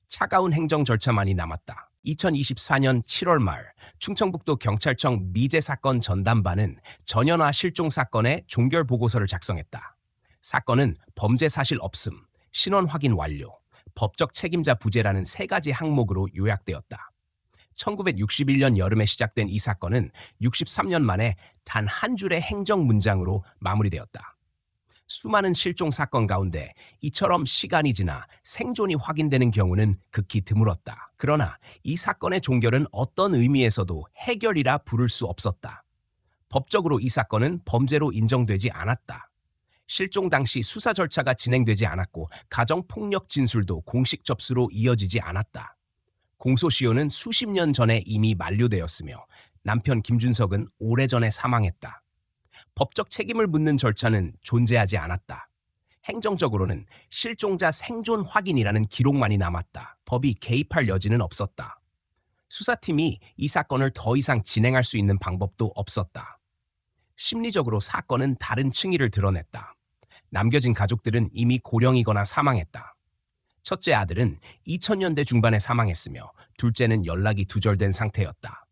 Speaker 1: 차가운 행정 절차만이 남았다. 2024년 7월 말 충청북도 경찰청 미제 사건 전담반은 전연화 실종 사건의 종결 보고서를 작성했다. 사건은 범죄 사실 없음, 신원 확인 완료, 법적 책임자 부재라는 세 가지 항목으로 요약되었다. 1961년 여름에 시작된 이 사건은 63년 만에 단 한 줄의 행정 문장으로 마무리되었다. 수많은 실종 사건 가운데 이처럼 시간이 지나 생존이 확인되는 경우는 극히 드물었다. 그러나 이 사건의 종결은 어떤 의미에서도 해결이라 부를 수 없었다. 법적으로 이 사건은 범죄로 인정되지 않았다. 실종 당시 수사 절차가 진행되지 않았고 가정폭력 진술도 공식 접수로 이어지지 않았다. 공소시효는 수십 년 전에 이미 만료되었으며 남편 김준석은 오래전에 사망했다. 법적 책임을 묻는 절차는 존재하지 않았다. 행정적으로는 실종자 생존 확인이라는 기록만이 남았다. 법이 개입할 여지는 없었다. 수사팀이 이 사건을 더 이상 진행할 수 있는 방법도 없었다. 심리적으로 사건은 다른 층위를 드러냈다. 남겨진 가족들은 이미 고령이거나 사망했다. 첫째 아들은 2000년대 중반에 사망했으며 둘째는 연락이 두절된 상태였다.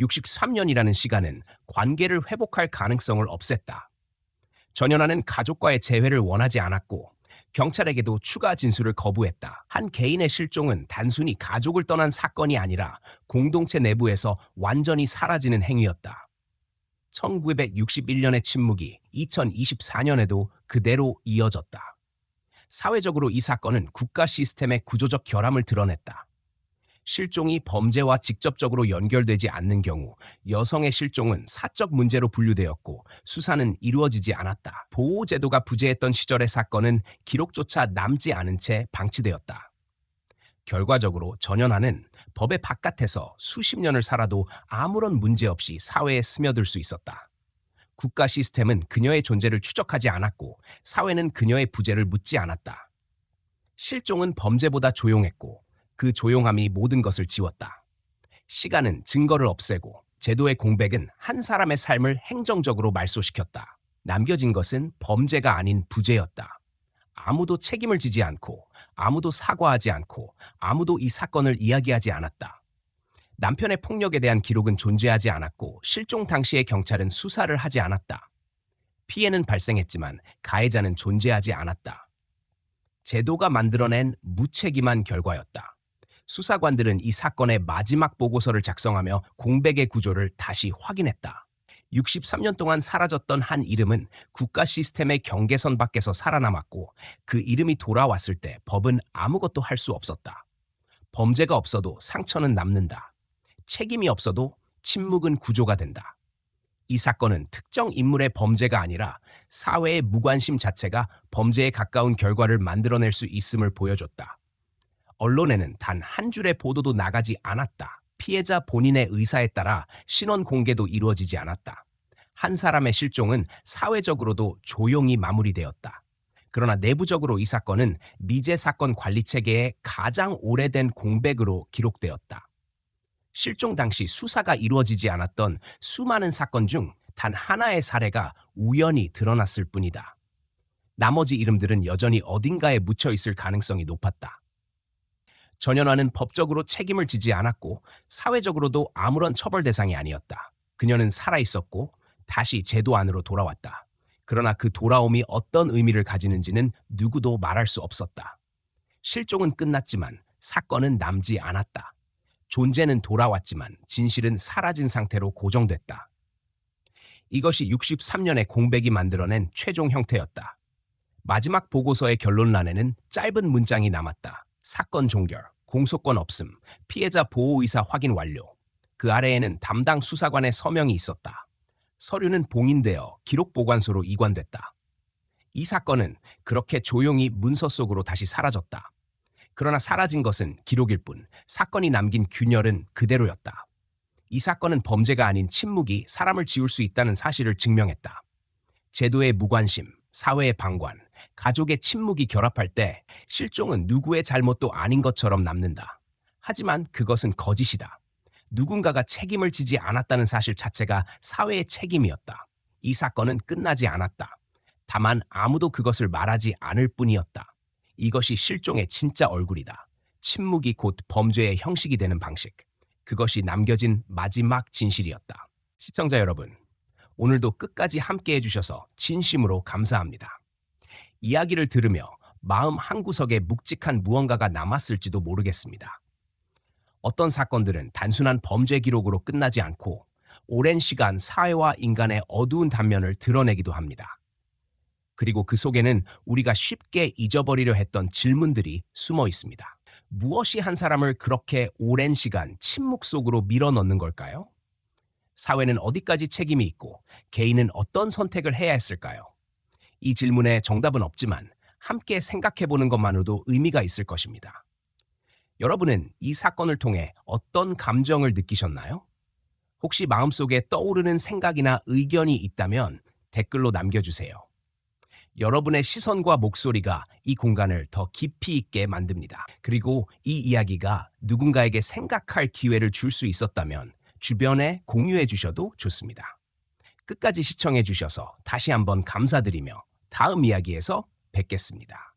Speaker 1: 63년이라는 시간은 관계를 회복할 가능성을 없앴다. 전연화는 가족과의 재회를 원하지 않았고 경찰에게도 추가 진술을 거부했다. 한 개인의 실종은 단순히 가족을 떠난 사건이 아니라 공동체 내부에서 완전히 사라지는 행위였다. 1961년의 침묵이 2024년에도 그대로 이어졌다. 사회적으로 이 사건은 국가 시스템의 구조적 결함을 드러냈다. 실종이 범죄와 직접적으로 연결되지 않는 경우 여성의 실종은 사적 문제로 분류되었고 수사는 이루어지지 않았다. 보호제도가 부재했던 시절의 사건은 기록조차 남지 않은 채 방치되었다. 결과적으로 전현아는 법의 바깥에서 수십 년을 살아도 아무런 문제 없이 사회에 스며들 수 있었다. 국가 시스템은 그녀의 존재를 추적하지 않았고 사회는 그녀의 부재를 묻지 않았다. 실종은 범죄보다 조용했고 그 조용함이 모든 것을 지웠다. 시간은 증거를 없애고 제도의 공백은 한 사람의 삶을 행정적으로 말소시켰다. 남겨진 것은 범죄가 아닌 부재였다. 아무도 책임을 지지 않고 아무도 사과하지 않고 아무도 이 사건을 이야기하지 않았다. 남편의 폭력에 대한 기록은 존재하지 않았고 실종 당시의 경찰은 수사를 하지 않았다. 피해는 발생했지만 가해자는 존재하지 않았다. 제도가 만들어낸 무책임한 결과였다. 수사관들은 이 사건의 마지막 보고서를 작성하며 공백의 구조를 다시 확인했다. 63년 동안 사라졌던 한 이름은 국가 시스템의 경계선 밖에서 살아남았고 그 이름이 돌아왔을 때 법은 아무것도 할 수 없었다. 범죄가 없어도 상처는 남는다. 책임이 없어도 침묵은 구조가 된다. 이 사건은 특정 인물의 범죄가 아니라 사회의 무관심 자체가 범죄에 가까운 결과를 만들어낼 수 있음을 보여줬다. 언론에는 단 한 줄의 보도도 나가지 않았다. 피해자 본인의 의사에 따라 신원 공개도 이루어지지 않았다. 한 사람의 실종은 사회적으로도 조용히 마무리되었다. 그러나 내부적으로 이 사건은 미제 사건 관리 체계의 가장 오래된 공백으로 기록되었다. 실종 당시 수사가 이루어지지 않았던 수많은 사건 중 단 하나의 사례가 우연히 드러났을 뿐이다. 나머지 이름들은 여전히 어딘가에 묻혀 있을 가능성이 높았다. 전현아는 법적으로 책임을 지지 않았고 사회적으로도 아무런 처벌 대상이 아니었다. 그녀는 살아있었고 다시 제도 안으로 돌아왔다. 그러나 그 돌아옴이 어떤 의미를 가지는지는 누구도 말할 수 없었다. 실종은 끝났지만 사건은 남지 않았다. 존재는 돌아왔지만 진실은 사라진 상태로 고정됐다. 이것이 63년의 공백이 만들어낸 최종 형태였다. 마지막 보고서의 결론란에는 짧은 문장이 남았다. 사건 종결, 공소권 없음, 피해자 보호의사 확인 완료. 그 아래에는 담당 수사관의 서명이 있었다. 서류는 봉인되어 기록보관소로 이관됐다. 이 사건은 그렇게 조용히 문서 속으로 다시 사라졌다. 그러나 사라진 것은 기록일 뿐 사건이 남긴 균열은 그대로였다. 이 사건은 범죄가 아닌 침묵이 사람을 지울 수 있다는 사실을 증명했다. 제도의 무관심, 사회의 방관, 가족의 침묵이 결합할 때 실종은 누구의 잘못도 아닌 것처럼 남는다. 하지만 그것은 거짓이다. 누군가가 책임을 지지 않았다는 사실 자체가 사회의 책임이었다. 이 사건은 끝나지 않았다. 다만 아무도 그것을 말하지 않을 뿐이었다. 이것이 실종의 진짜 얼굴이다. 침묵이 곧 범죄의 형식이 되는 방식. 그것이 남겨진 마지막 진실이었다. 시청자 여러분, 오늘도 끝까지 함께 해주셔서 진심으로 감사합니다. 이야기를 들으며 마음 한구석에 묵직한 무언가가 남았을지도 모르겠습니다. 어떤 사건들은 단순한 범죄 기록으로 끝나지 않고 오랜 시간 사회와 인간의 어두운 단면을 드러내기도 합니다. 그리고 그 속에는 우리가 쉽게 잊어버리려 했던 질문들이 숨어 있습니다. 무엇이 한 사람을 그렇게 오랜 시간 침묵 속으로 밀어넣는 걸까요? 사회는 어디까지 책임이 있고 개인은 어떤 선택을 해야 했을까요? 이 질문에 정답은 없지만 함께 생각해보는 것만으로도 의미가 있을 것입니다. 여러분은 이 사건을 통해 어떤 감정을 느끼셨나요? 혹시 마음속에 떠오르는 생각이나 의견이 있다면 댓글로 남겨주세요. 여러분의 시선과 목소리가 이 공간을 더 깊이 있게 만듭니다. 그리고 이 이야기가 누군가에게 생각할 기회를 줄 수 있었다면 주변에 공유해 주셔도 좋습니다. 끝까지 시청해 주셔서 다시 한번 감사드리며 다음 이야기에서 뵙겠습니다.